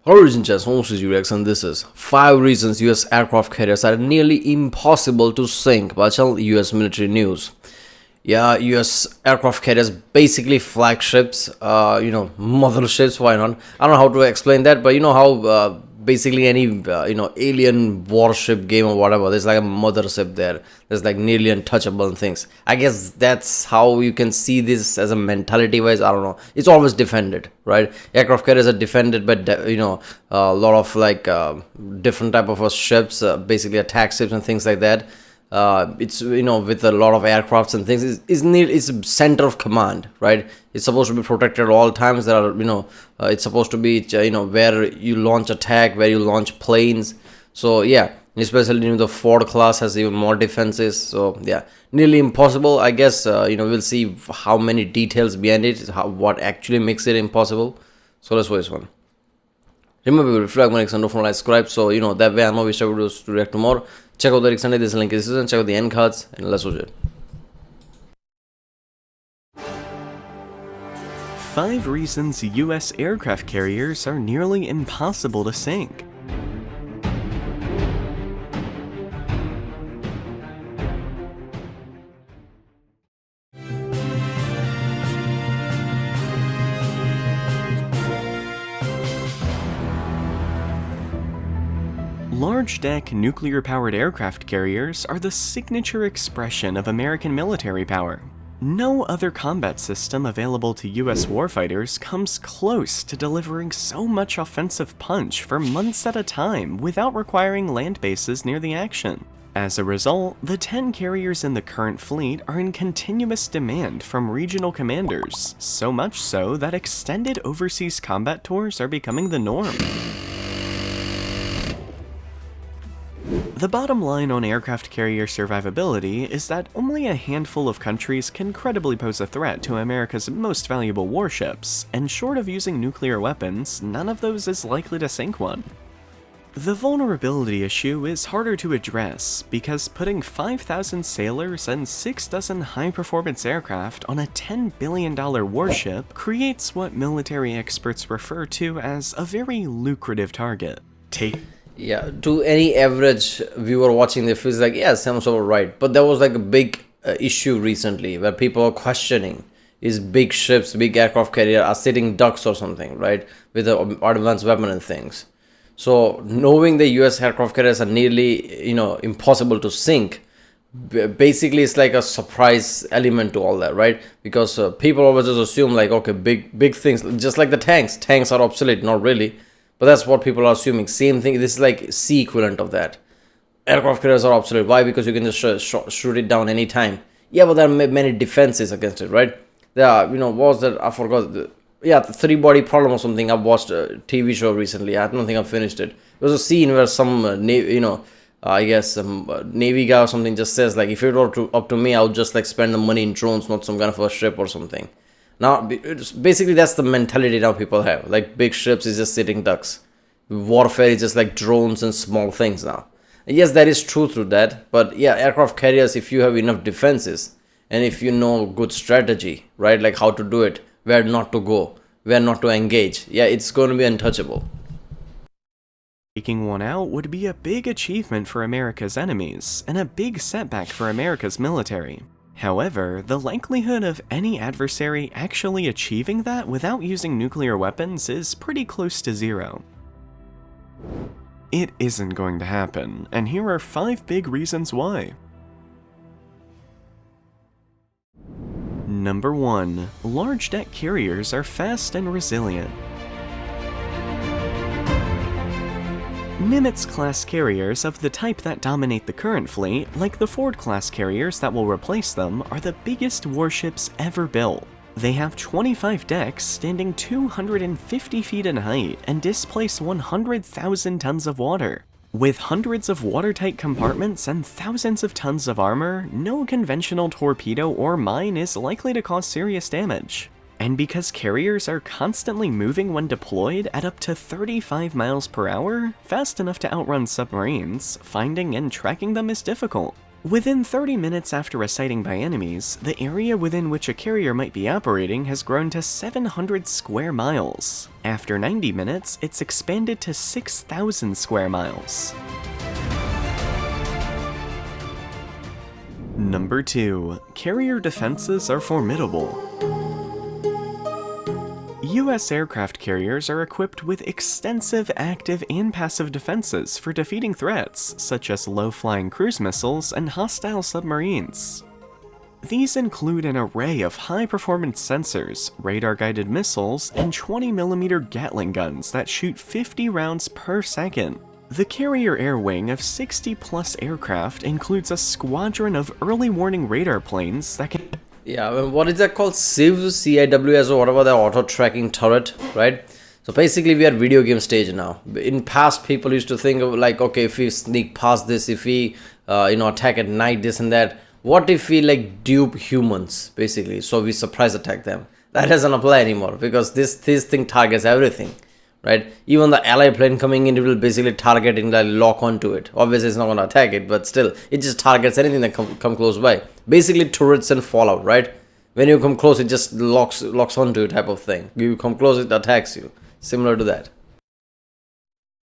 Origin Chess, Homes is UX, and this is 5 reasons US aircraft carriers are nearly impossible to sink. Bachal US military news. Yeah, US aircraft carriers basically flagships, motherships, why not? I don't know how to explain that, but you know how basically any, alien warship game or whatever, there's like a mothership there. There's like nearly untouchable and things. I guess that's how you can see this as a mentality wise. I don't know. It's always defended, right? Aircraft carriers are defended by, a lot of like different type of ships, basically attack ships and things like that. It's with a lot of aircrafts and things it's center of command, right? It's supposed to be protected at all times. There are it's supposed to be where you launch attack, where you launch planes. So yeah, especially the Ford class has even more defenses. So yeah, nearly impossible. I guess we'll see how many details behind it, what actually makes it impossible. So let's watch this one. Remember, flag my and don't subscribe, so that way I know which videos to react to more. Check out the Rick Sunday, this link is and check out the end cards, and let's watch it. 5 reasons US aircraft carriers are nearly impossible to sink. Large-deck, nuclear-powered aircraft carriers are the signature expression of American military power. No other combat system available to US warfighters comes close to delivering so much offensive punch for months at a time without requiring land bases near the action. As a result, the 10 carriers in the current fleet are in continuous demand from regional commanders, so much so that extended overseas combat tours are becoming the norm. The bottom line on aircraft carrier survivability is that only a handful of countries can credibly pose a threat to America's most valuable warships, and short of using nuclear weapons, none of those is likely to sink one. The vulnerability issue is harder to address because putting 5,000 sailors and 6 dozen high-performance aircraft on a $10 billion warship creates what military experts refer to as a very lucrative target. Yeah, to any average viewer watching this, feels like, yeah, sounds all right. But there was like a big issue recently where people are questioning, is big ships, big aircraft carrier are sitting ducks or something, right? With the advanced weapon and things. So knowing the US aircraft carriers are nearly, impossible to sink, basically it's like a surprise element to all that, right? Because people always just assume like, okay, big things, just like the tanks are obsolete. Not really, but that's what people are assuming. Same thing, this is like C equivalent of that. Aircraft carriers are obsolete. Why? Because you can just shoot it down anytime. Yeah, but there are many defenses against it, right? There are, what was that? I forgot. The 3-body problem or something. I've watched a TV show recently. I don't think I've finished it. It was a scene where some, I guess some Navy guy or something just says, like, if it were up to me, I would just, like, spend the money in drones, not some kind of a ship or something. Now, basically, that's the mentality now people have. Like, big ships is just sitting ducks. Warfare is just like drones and small things now. Yes, that is true through that. But yeah, aircraft carriers, if you have enough defenses and if you know good strategy, right, like how to do it, where not to go, where not to engage, yeah, it's going to be untouchable. Taking one out would be a big achievement for America's enemies, and a big setback for America's military. However, the likelihood of any adversary actually achieving that without using nuclear weapons is pretty close to zero. It isn't going to happen, and here are 5 big reasons why. Number 1. Large deck carriers are fast and resilient. Nimitz-class carriers of the type that dominate the current fleet, like the Ford-class carriers that will replace them, are the biggest warships ever built. They have 25 decks standing 250 feet in height and displace 100,000 tons of water. With hundreds of watertight compartments and thousands of tons of armor, no conventional torpedo or mine is likely to cause serious damage. And because carriers are constantly moving when deployed at up to 35 miles per hour, fast enough to outrun submarines, finding and tracking them is difficult. Within 30 minutes after a sighting by enemies, the area within which a carrier might be operating has grown to 700 square miles. After 90 minutes, it's expanded to 6,000 square miles. Number 2. Carrier defenses are formidable. US aircraft carriers are equipped with extensive active and passive defenses for defeating threats, such as low-flying cruise missiles and hostile submarines. These include an array of high-performance sensors, radar-guided missiles, and 20mm Gatling guns that shoot 50 rounds per second. The carrier air wing of 60-plus aircraft includes a squadron of early warning radar planes that can... Yeah, well, what is that called? CIWS, CIWS, or whatever, the auto tracking turret, right? So basically we are video game stage now. In past, people used to think of like, okay, if we sneak past this, if we attack at night, this and that, what if we like dupe humans basically, so we surprise attack them? That doesn't apply anymore because this thing targets everything, right? Even the ally plane coming in, it will basically target and like lock onto it. Obviously it's not going to attack it, but still it just targets anything that come close by. Basically turrets and Fallout, right? When you come close, it just locks onto it type of thing. You come close, it attacks you. Similar to that.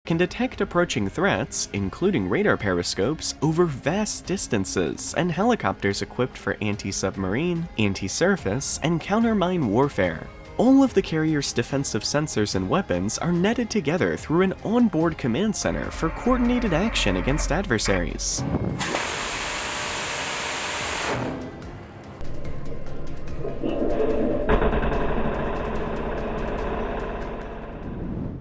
Can detect approaching threats, including radar periscopes, over vast distances, and helicopters equipped for anti-submarine, anti-surface, and counter-mine warfare. All of the carrier's defensive sensors and weapons are netted together through an onboard command center for coordinated action against adversaries.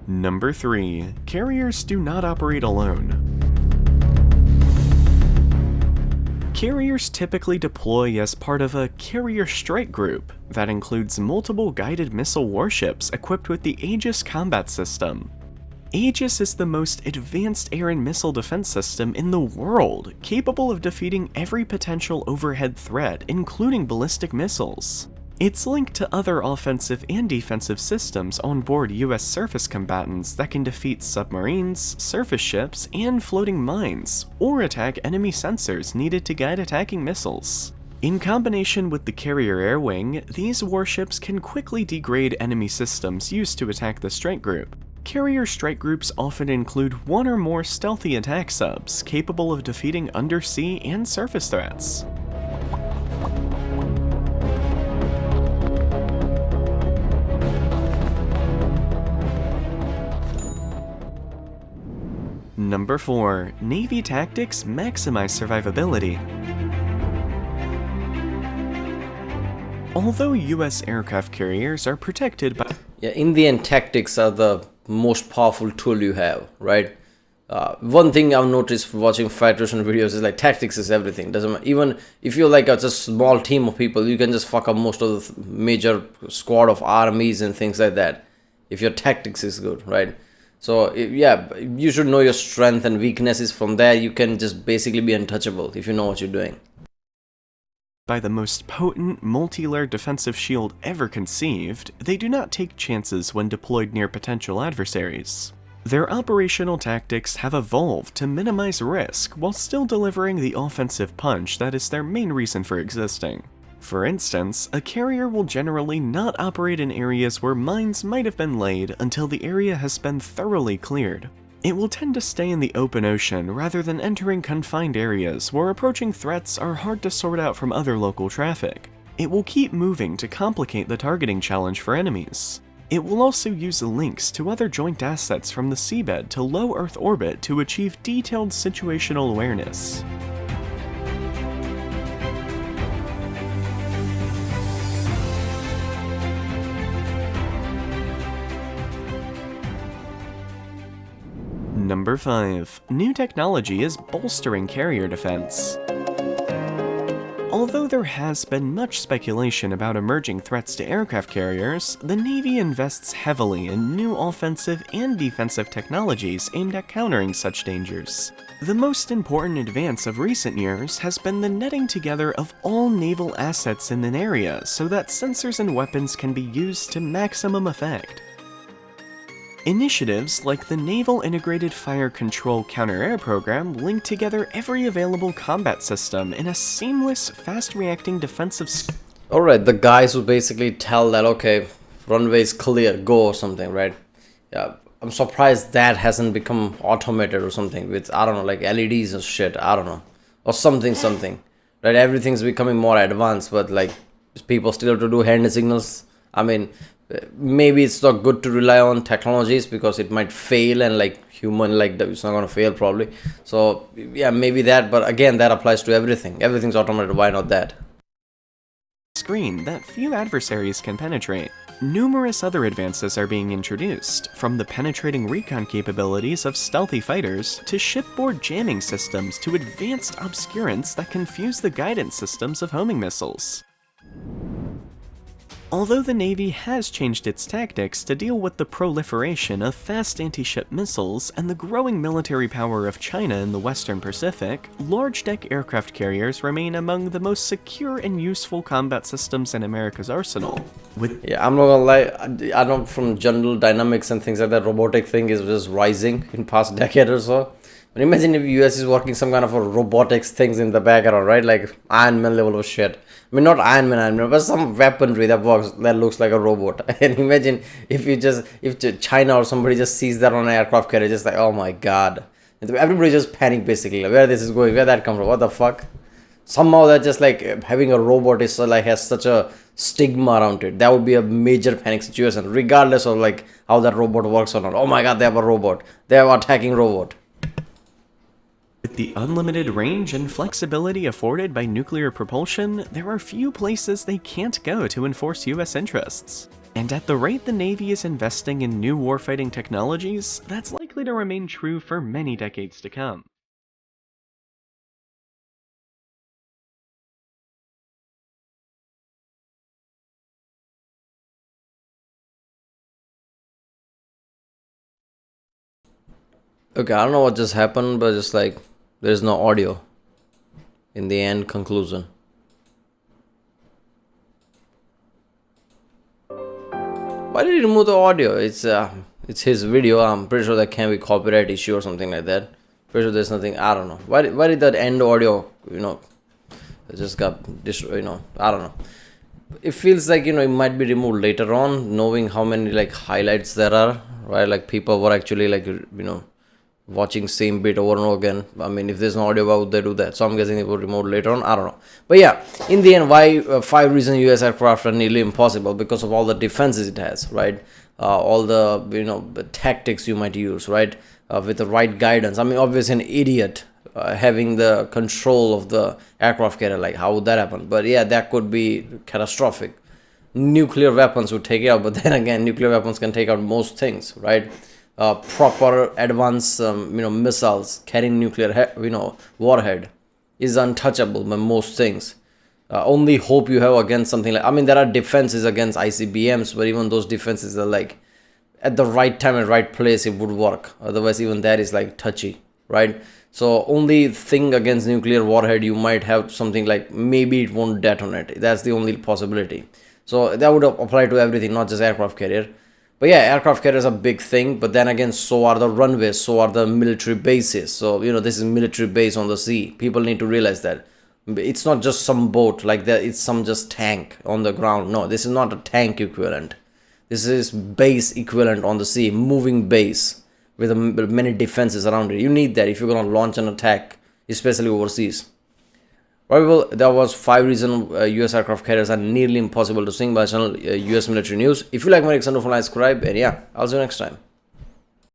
Number 3. Carriers do not operate alone. Carriers typically deploy as part of a carrier strike group that includes multiple guided missile warships equipped with the Aegis combat system. Aegis is the most advanced air and missile defense system in the world, capable of defeating every potential overhead threat, including ballistic missiles. It's linked to other offensive and defensive systems on board US surface combatants that can defeat submarines, surface ships, and floating mines, or attack enemy sensors needed to guide attacking missiles. In combination with the carrier air wing, these warships can quickly degrade enemy systems used to attack the strike group. Carrier strike groups often include one or more stealthy attack subs capable of defeating undersea and surface threats. Number 4. Navy tactics maximize survivability. Although US aircraft carriers are protected by... Yeah, in the end, tactics are the most powerful tool you have, right? One thing I've noticed watching Federation videos is like tactics is everything. Doesn't matter. Even if you're like a small team of people, you can just fuck up most of the major squad of armies and things like that if your tactics is good, right? So yeah, you should know your strength and weaknesses. From there, you can just basically be untouchable if you know what you're doing. By the most potent, multi-layer defensive shield ever conceived, they do not take chances when deployed near potential adversaries. Their operational tactics have evolved to minimize risk while still delivering the offensive punch that is their main reason for existing. For instance, a carrier will generally not operate in areas where mines might have been laid until the area has been thoroughly cleared. It will tend to stay in the open ocean rather than entering confined areas where approaching threats are hard to sort out from other local traffic. It will keep moving to complicate the targeting challenge for enemies. It will also use links to other joint assets from the seabed to low Earth orbit to achieve detailed situational awareness. Number 5. New technology is bolstering carrier defense. Although there has been much speculation about emerging threats to aircraft carriers, the Navy invests heavily in new offensive and defensive technologies aimed at countering such dangers. The most important advance of recent years has been the netting together of all naval assets in an area so that sensors and weapons can be used to maximum effect. Initiatives like the Naval Integrated Fire Control Counter-Air Program link together every available combat system in a seamless, fast-reacting defensive Alright, the guys who basically tell that, okay, runway is clear, go or something, right? Yeah, I'm surprised that hasn't become automated or something with, I don't know, like LEDs or shit, I don't know. Or something, right? Everything's becoming more advanced, but like people still have to do hand signals. I mean, maybe it's not good to rely on technologies because it might fail, and like human, like it's not going to fail probably. So yeah, maybe that, but again, that applies to everything. Everything's automated, why not that? Screen that few adversaries can penetrate. Numerous other advances are being introduced, from the penetrating recon capabilities of stealthy fighters to shipboard jamming systems to advanced obscurants that confuse the guidance systems of homing missiles. Although the Navy has changed its tactics to deal with the proliferation of fast anti-ship missiles and the growing military power of China in the Western Pacific, large-deck aircraft carriers remain among the most secure and useful combat systems in America's arsenal. Yeah, I'm not gonna lie, I know from General Dynamics and things like that, robotic thing is just rising in past decade or so. But imagine if US is working some kind of a robotics things in the background, right? Like Iron Man level of shit. I mean, not Iron Man, but some weaponry that works, that looks like a robot. And imagine if China or somebody just sees that on an aircraft carrier, just like, oh my god. Everybody just panic basically, like, where this is going, where that comes from, what the fuck? Somehow that just like having a robot is like has such a stigma around it. That would be a major panic situation, regardless of like how that robot works or not. Oh my god, they have a robot. They have an attacking robot. With the unlimited range and flexibility afforded by nuclear propulsion, there are few places they can't go to enforce US interests. And at the rate the Navy is investing in new warfighting technologies, that's likely to remain true for many decades to come. Okay, I don't know what just happened, but just like there's no audio in the end conclusion. Why did he remove the audio? It's his video. I'm pretty sure that can be copyright issue or something like that. Pretty sure there's nothing. I don't know. Why did that end audio? It just got I don't know. It feels like it might be removed later on, knowing how many like highlights there are, right? Like people were actually like watching same bit over and over again. I mean, if there's no audio, why would they do that? So I'm guessing it will remote later on. I don't know. But yeah, in the end, why 5 reasons US aircraft are nearly impossible? Because of all the defenses it has, right? All the the tactics you might use, right? With the right guidance. I mean, obviously an idiot having the control of the aircraft carrier, like how would that happen? But yeah, that could be catastrophic. Nuclear weapons would take it out, but then again, nuclear weapons can take out most things, right? Proper advanced missiles carrying nuclear warhead is untouchable by most things. Only hope you have against something like, I mean, there are defenses against ICBMs, but even those defenses are like at the right time and right place it would work. Otherwise even that is like touchy, right? So only thing against nuclear warhead, you might have something like maybe it won't detonate. That's the only possibility. So that would apply to everything, not just aircraft carrier. But yeah, aircraft carrier is a big thing, but then again, so are the runways, so are the military bases. So, this is military base on the sea. People need to realize that. It's not just some boat like that, it's some just tank on the ground. No, this is not a tank equivalent. This is base equivalent on the sea, moving base with many defenses around it. You need that if you're going to launch an attack, especially overseas. Right, well, that was 5 reasons US aircraft carriers are nearly impossible to sink by channel US military news. If you like my Alexander, subscribe, and yeah, I'll see you next time.